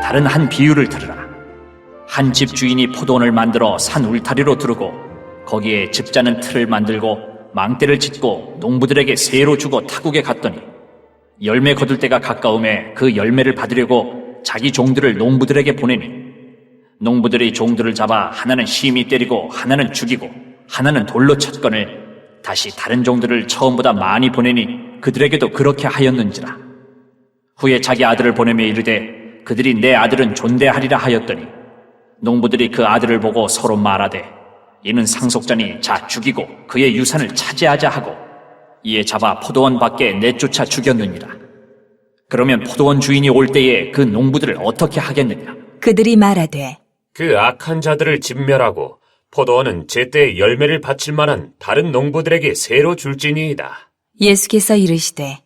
다른 한 비유를 들으라. 한 집 주인이 포도원을 만들어 산 울타리로 두르고 거기에 집자는 틀을 만들고 망대를 짓고 농부들에게 세로 주고 타국에 갔더니 열매 거둘 때가 가까움에 그 열매를 받으려고 자기 종들을 농부들에게 보내니 농부들이 종들을 잡아 하나는 심히 때리고 하나는 죽이고 하나는 돌로 쳤거늘 다시 다른 종들을 처음보다 많이 보내니 그들에게도 그렇게 하였는지라. 후에 자기 아들을 보내며 이르되 그들이 내 아들은 존대하리라 하였더니 농부들이 그 아들을 보고 서로 말하되 이는 상속자니 자 죽이고 그의 유산을 차지하자 하고 이에 잡아 포도원 밖에 내쫓아 죽였느니라. 그러면 포도원 주인이 올 때에 그 농부들을 어떻게 하겠느냐? 그들이 말하되 그 악한 자들을 진멸하고 포도원은 제때 열매를 바칠 만한 다른 농부들에게 새로 줄지니이다. 예수께서 이르시되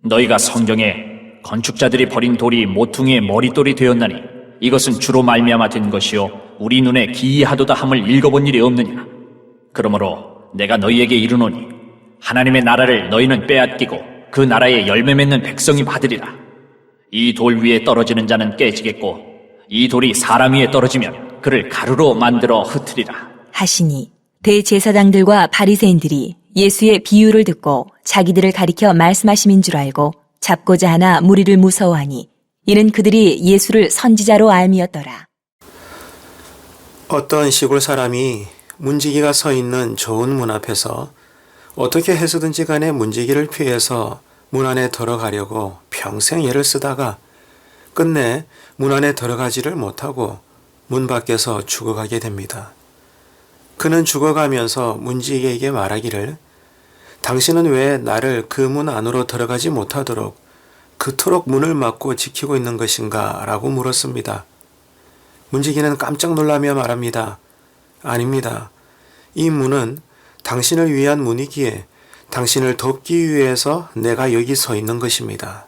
너희가 성경에 건축자들이 버린 돌이 모퉁이의 머릿돌이 되었나니 이것은 주로 말미암아 된 것이요 우리 눈에 기이하도다 함을 읽어본 일이 없느냐. 그러므로 내가 너희에게 이르노니 하나님의 나라를 너희는 빼앗기고 그 나라에 열매 맺는 백성이 받으리라. 이 돌 위에 떨어지는 자는 깨지겠고 이 돌이 사람 위에 떨어지면 그를 가루로 만들어 흩으리라 하시니 대제사장들과 바리새인들이 예수의 비유를 듣고 자기들을 가리켜 말씀하심인 줄 알고 잡고자 하나 무리를 무서워하니 이는 그들이 예수를 선지자로 알미었더라. 어떤 시골 사람이 문지기가 서 있는 좋은 문 앞에서 어떻게 해서든지 간에 문지기를 피해서 문 안에 들어가려고 평생 애를 쓰다가 끝내 문 안에 들어가지를 못하고 문 밖에서 죽어가게 됩니다. 그는 죽어가면서 문지기에게 말하기를 당신은 왜 나를 그 문 안으로 들어가지 못하도록 그토록 문을 막고 지키고 있는 것인가? 라고 물었습니다. 문지기는 깜짝 놀라며 말합니다. 아닙니다. 이 문은 당신을 위한 문이기에 당신을 돕기 위해서 내가 여기 서 있는 것입니다.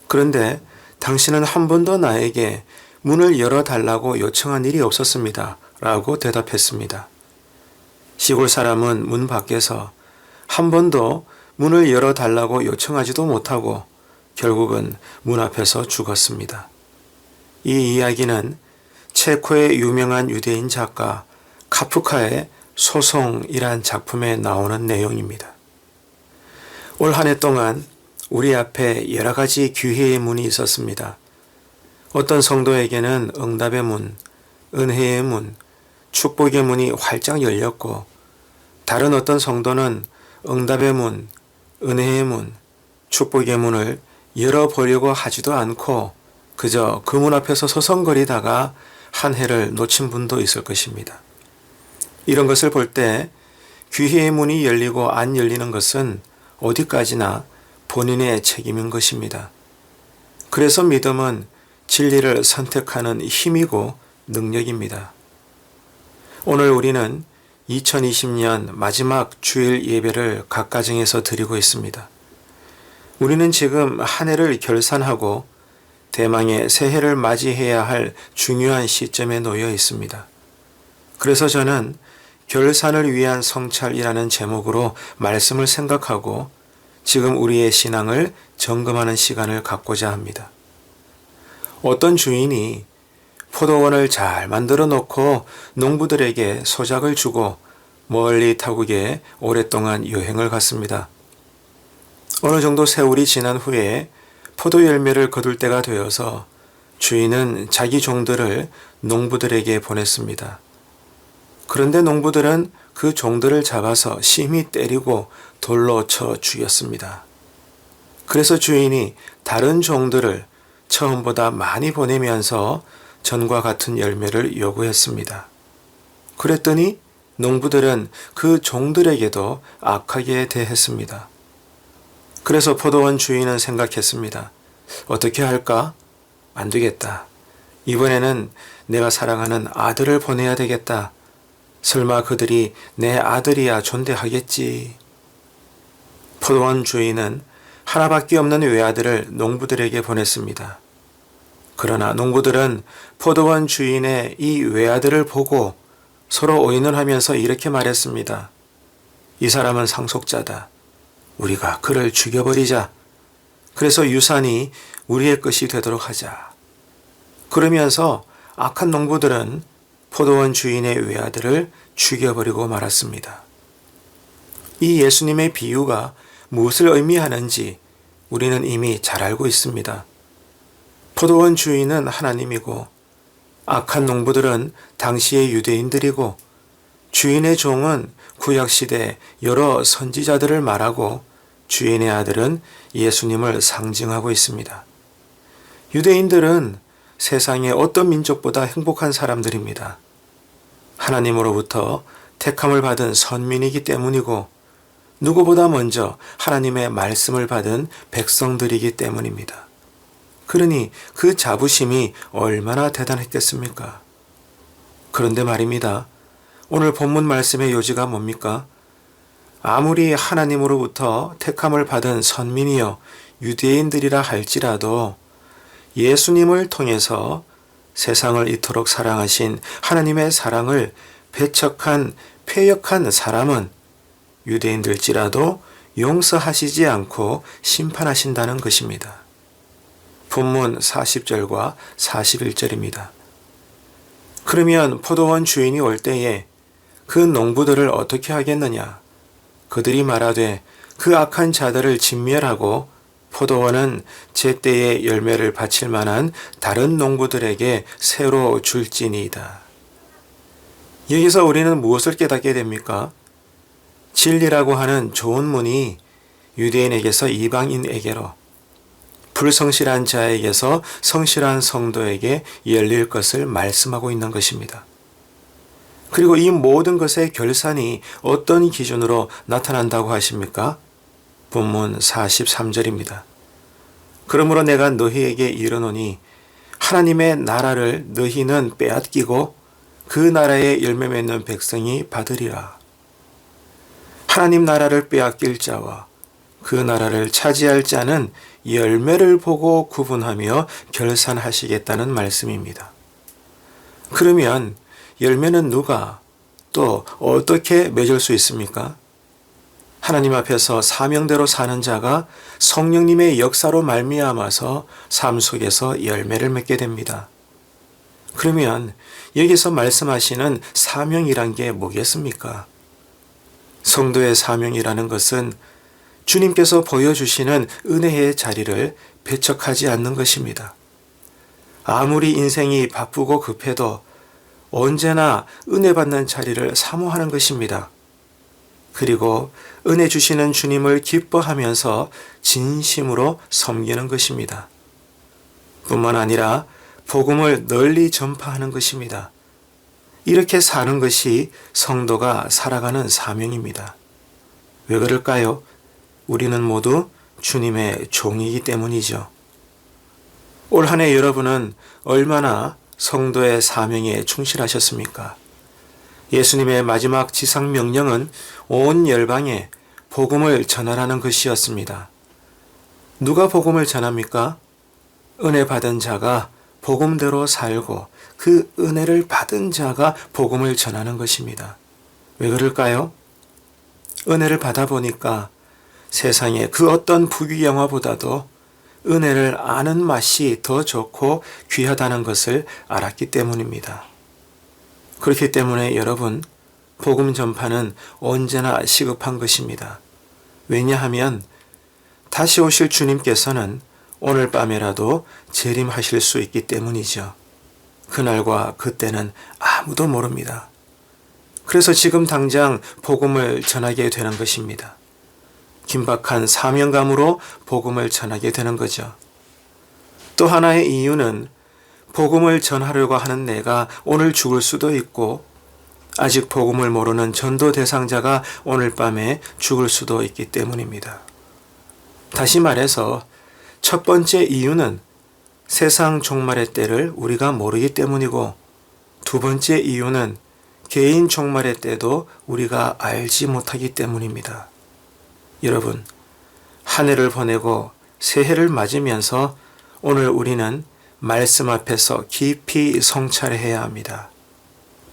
그런데 당신은 한 번도 나에게 문을 열어달라고 요청한 일이 없었습니다. 라고 대답했습니다. 시골 사람은 문 밖에서 한 번도 문을 열어달라고 요청하지도 못하고 결국은 문 앞에서 죽었습니다. 이 이야기는 체코의 유명한 유대인 작가 카프카의 소송이란 작품에 나오는 내용입니다. 올 한 해 동안 우리 앞에 여러 가지 기회의 문이 있었습니다. 어떤 성도에게는 응답의 문, 은혜의 문, 축복의 문이 활짝 열렸고 다른 어떤 성도는 응답의 문, 은혜의 문, 축복의 문을 열어보려고 하지도 않고 그저 그 문 앞에서 서성거리다가 한 해를 놓친 분도 있을 것입니다. 이런 것을 볼 때 기회의 문이 열리고 안 열리는 것은 어디까지나 본인의 책임인 것입니다. 그래서 믿음은 진리를 선택하는 힘이고 능력입니다. 오늘 우리는 2020년 마지막 주일 예배를 각 가정에서 드리고 있습니다. 우리는 지금 한 해를 결산하고 대망의 새해를 맞이해야 할 중요한 시점에 놓여 있습니다. 그래서 저는 결산을 위한 성찰이라는 제목으로 말씀을 생각하고 지금 우리의 신앙을 점검하는 시간을 갖고자 합니다. 어떤 주인이 포도원을 잘 만들어 놓고 농부들에게 소작을 주고 멀리 타국에 오랫동안 여행을 갔습니다. 어느 정도 세월이 지난 후에 포도 열매를 거둘 때가 되어서 주인은 자기 종들을 농부들에게 보냈습니다. 그런데 농부들은 그 종들을 잡아서 심히 때리고 돌로 쳐 죽였습니다. 그래서 주인이 다른 종들을 처음보다 많이 보내면서 전과 같은 열매를 요구했습니다. 그랬더니 농부들은 그 종들에게도 악하게 대했습니다. 그래서 포도원 주인은 생각했습니다. 어떻게 할까? 안 되겠다. 이번에는 내가 사랑하는 아들을 보내야 되겠다. 설마 그들이 내 아들이야 존대하겠지. 포도원 주인은 하나밖에 없는 외아들을 농부들에게 보냈습니다. 그러나 농부들은 포도원 주인의 이 외아들을 보고 서로 오인을 하면서 이렇게 말했습니다. 이 사람은 상속자다. 우리가 그를 죽여버리자. 그래서 유산이 우리의 것이 되도록 하자. 그러면서 악한 농부들은 포도원 주인의 외아들을 죽여버리고 말았습니다. 이 예수님의 비유가 무엇을 의미하는지 우리는 이미 잘 알고 있습니다. 포도원 주인은 하나님이고 악한 농부들은 당시의 유대인들이고 주인의 종은 구약시대 여러 선지자들을 말하고 주인의 아들은 예수님을 상징하고 있습니다. 유대인들은 세상의 어떤 민족보다 행복한 사람들입니다. 하나님으로부터 택함을 받은 선민이기 때문이고 누구보다 먼저 하나님의 말씀을 받은 백성들이기 때문입니다. 그러니 그 자부심이 얼마나 대단했겠습니까? 그런데 말입니다. 오늘 본문 말씀의 요지가 뭡니까? 아무리 하나님으로부터 택함을 받은 선민이여 유대인들이라 할지라도 예수님을 통해서 세상을 이토록 사랑하신 하나님의 사랑을 배척한 패역한 사람은 유대인들지라도 용서하시지 않고 심판하신다는 것입니다. 본문 40절과 41절입니다. 그러면 포도원 주인이 올 때에 그 농부들을 어떻게 하겠느냐? 그들이 말하되 그 악한 자들을 진멸하고 포도원은 제때에 열매를 바칠 만한 다른 농부들에게 새로 줄지니이다. 여기서 우리는 무엇을 깨닫게 됩니까? 진리라고 하는 좋은 문이 유대인에게서 이방인에게로, 불성실한 자에게서 성실한 성도에게 열릴 것을 말씀하고 있는 것입니다. 그리고 이 모든 것의 결산이 어떤 기준으로 나타난다고 하십니까? 본문 43절입니다. 그러므로 내가 너희에게 이르노니 하나님의 나라를 너희는 빼앗기고 그 나라에 열매 맺는 백성이 받으리라. 하나님 나라를 빼앗길 자와 그 나라를 차지할 자는 열매를 보고 구분하며 결산하시겠다는 말씀입니다. 그러면 열매는 누가 또 어떻게 맺을 수 있습니까? 하나님 앞에서 사명대로 사는 자가 성령님의 역사로 말미암아서 삶 속에서 열매를 맺게 됩니다. 그러면 여기서 말씀하시는 사명이란 게 뭐겠습니까? 성도의 사명이라는 것은 주님께서 보여주시는 은혜의 자리를 배척하지 않는 것입니다. 아무리 인생이 바쁘고 급해도 언제나 은혜 받는 자리를 사모하는 것입니다. 그리고 은혜 주시는 주님을 기뻐하면서 진심으로 섬기는 것입니다. 뿐만 아니라 복음을 널리 전파하는 것입니다. 이렇게 사는 것이 성도가 살아가는 사명입니다. 왜 그럴까요? 우리는 모두 주님의 종이기 때문이죠. 올 한 해 여러분은 얼마나 성도의 사명에 충실하셨습니까? 예수님의 마지막 지상 명령은 온 열방에 복음을 전하라는 것이었습니다. 누가 복음을 전합니까? 은혜 받은 자가 복음대로 살고 그 은혜를 받은 자가 복음을 전하는 것입니다. 왜 그럴까요? 은혜를 받아보니까 세상의 그 어떤 부귀 영화보다도 은혜를 아는 맛이 더 좋고 귀하다는 것을 알았기 때문입니다. 그렇기 때문에 여러분, 복음 전파는 언제나 시급한 것입니다. 왜냐하면 다시 오실 주님께서는 오늘 밤에라도 재림하실 수 있기 때문이죠. 그날과 그때는 아무도 모릅니다. 그래서 지금 당장 복음을 전하게 되는 것입니다. 긴박한 사명감으로 복음을 전하게 되는 거죠. 또 하나의 이유는 복음을 전하려고 하는 내가 오늘 죽을 수도 있고 아직 복음을 모르는 전도 대상자가 오늘 밤에 죽을 수도 있기 때문입니다. 다시 말해서 첫 번째 이유는 세상 종말의 때를 우리가 모르기 때문이고 두 번째 이유는 개인 종말의 때도 우리가 알지 못하기 때문입니다. 여러분, 한 해를 보내고 새해를 맞으면서 오늘 우리는 말씀 앞에서 깊이 성찰해야 합니다.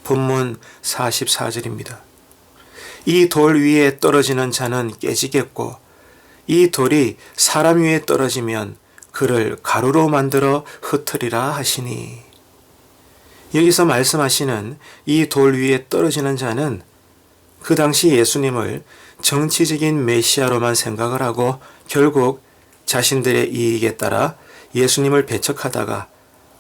본문 44절입니다. 이 돌 위에 떨어지는 자는 깨지겠고 이 돌이 사람 위에 떨어지면 그를 가루로 만들어 흩으리라 하시니. 여기서 말씀하시는 이 돌 위에 떨어지는 자는 그 당시 예수님을 정치적인 메시아로만 생각을 하고 결국 자신들의 이익에 따라 예수님을 배척하다가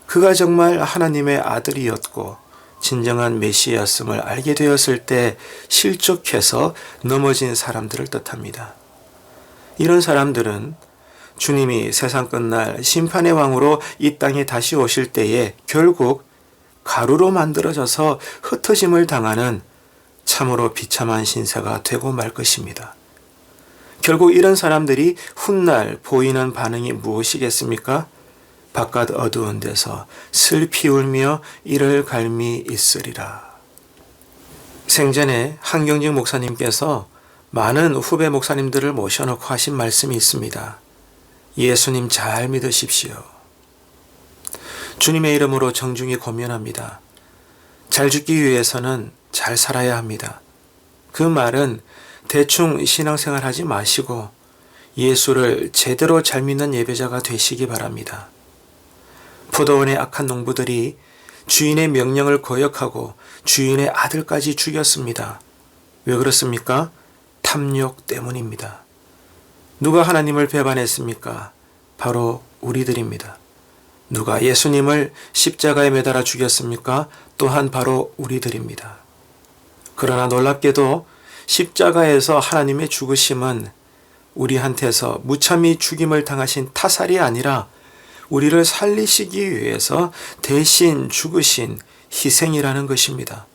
그가 정말 하나님의 아들이었고 진정한 메시아였음을 알게 되었을 때 실족해서 넘어진 사람들을 뜻합니다. 이런 사람들은 주님이 세상 끝날 심판의 왕으로 이 땅에 다시 오실 때에 결국 가루로 만들어져서 흩어짐을 당하는 참으로 비참한 신세가 되고 말 것입니다. 결국 이런 사람들이 훗날 보이는 반응이 무엇이겠습니까? 바깥 어두운 데서 슬피 울며 이를 갈미 있으리라. 생전에 한경직 목사님께서 많은 후배 목사님들을 모셔놓고 하신 말씀이 있습니다. 예수님 잘 믿으십시오. 주님의 이름으로 정중히 권면합니다. 잘 죽기 위해서는 잘 살아야 합니다. 그 말은 대충 신앙생활 하지 마시고 예수를 제대로 잘 믿는 예배자가 되시기 바랍니다. 포도원의 악한 농부들이 주인의 명령을 거역하고 주인의 아들까지 죽였습니다. 왜 그렇습니까? 탐욕 때문입니다. 누가 하나님을 배반했습니까? 바로 우리들입니다. 누가 예수님을 십자가에 매달아 죽였습니까? 또한 바로 우리들입니다. 그러나 놀랍게도 십자가에서 하나님의 죽으심은 우리한테서 무참히 죽임을 당하신 타살이 아니라 우리를 살리시기 위해서 대신 죽으신 희생이라는 것입니다.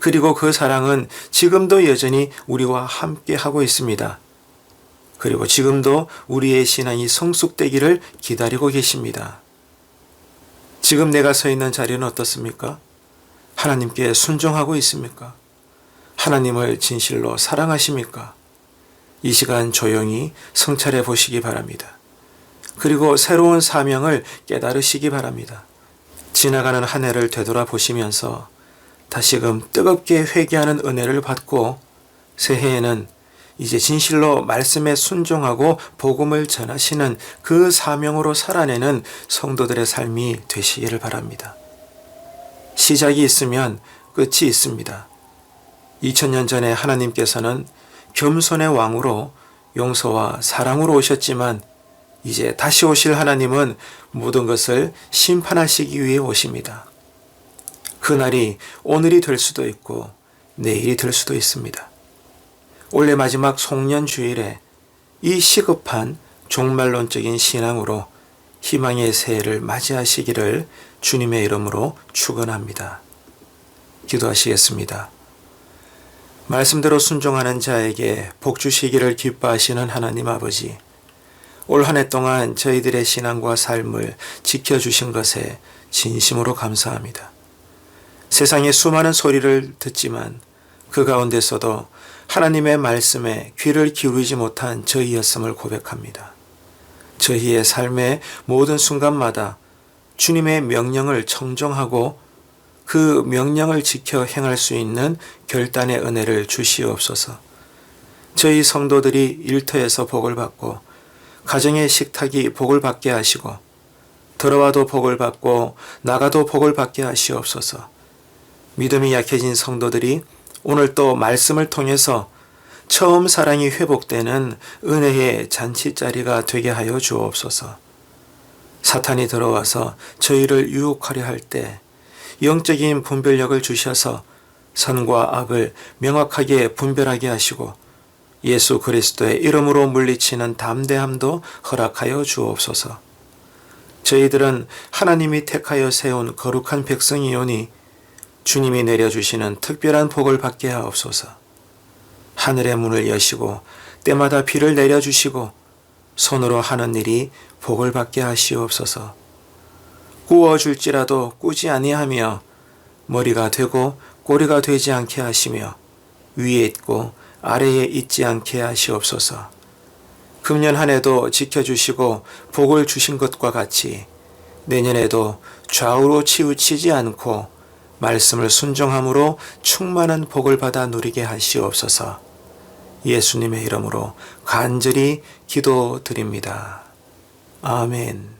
그리고 그 사랑은 지금도 여전히 우리와 함께 하고 있습니다. 그리고 지금도 우리의 신앙이 성숙되기를 기다리고 계십니다. 지금 내가 서 있는 자리는 어떻습니까? 하나님께 순종하고 있습니까? 하나님을 진실로 사랑하십니까? 이 시간 조용히 성찰해 보시기 바랍니다. 그리고 새로운 사명을 깨달으시기 바랍니다. 지나가는 한 해를 되돌아보시면서 다시금 뜨겁게 회개하는 은혜를 받고 새해에는 이제 진실로 말씀에 순종하고 복음을 전하시는 그 사명으로 살아내는 성도들의 삶이 되시기를 바랍니다. 시작이 있으면 끝이 있습니다. 2000년 전에 하나님께서는 겸손의 왕으로 용서와 사랑으로 오셨지만 이제 다시 오실 하나님은 모든 것을 심판하시기 위해 오십니다. 그날이 오늘이 될 수도 있고 내일이 될 수도 있습니다. 올해 마지막 송년주일에 이 시급한 종말론적인 신앙으로 희망의 새해를 맞이하시기를 주님의 이름으로 축원합니다. 기도하시겠습니다. 말씀대로 순종하는 자에게 복 주시기를 기뻐하시는 하나님 아버지, 올 한 해 동안 저희들의 신앙과 삶을 지켜주신 것에 진심으로 감사합니다. 세상의 수많은 소리를 듣지만 그 가운데서도 하나님의 말씀에 귀를 기울이지 못한 저희였음을 고백합니다. 저희의 삶의 모든 순간마다 주님의 명령을 청정하고 그 명령을 지켜 행할 수 있는 결단의 은혜를 주시옵소서. 저희 성도들이 일터에서 복을 받고 가정의 식탁이 복을 받게 하시고 들어와도 복을 받고 나가도 복을 받게 하시옵소서. 믿음이 약해진 성도들이 오늘 또 말씀을 통해서 처음 사랑이 회복되는 은혜의 잔치자리가 되게 하여 주옵소서. 사탄이 들어와서 저희를 유혹하려 할 때 영적인 분별력을 주셔서 선과 악을 명확하게 분별하게 하시고 예수 그리스도의 이름으로 물리치는 담대함도 허락하여 주옵소서. 저희들은 하나님이 택하여 세운 거룩한 백성이오니 주님이 내려주시는 특별한 복을 받게 하옵소서. 하늘의 문을 여시고 때마다 비를 내려주시고 손으로 하는 일이 복을 받게 하시옵소서. 구워줄지라도 꾸지 아니하며 머리가 되고 꼬리가 되지 않게 하시며 위에 있고 아래에 있지 않게 하시옵소서. 금년 한 해도 지켜주시고 복을 주신 것과 같이 내년에도 좌우로 치우치지 않고 말씀을 순종함으로 충만한 복을 받아 누리게 하시옵소서. 예수님의 이름으로 간절히 기도드립니다. 아멘.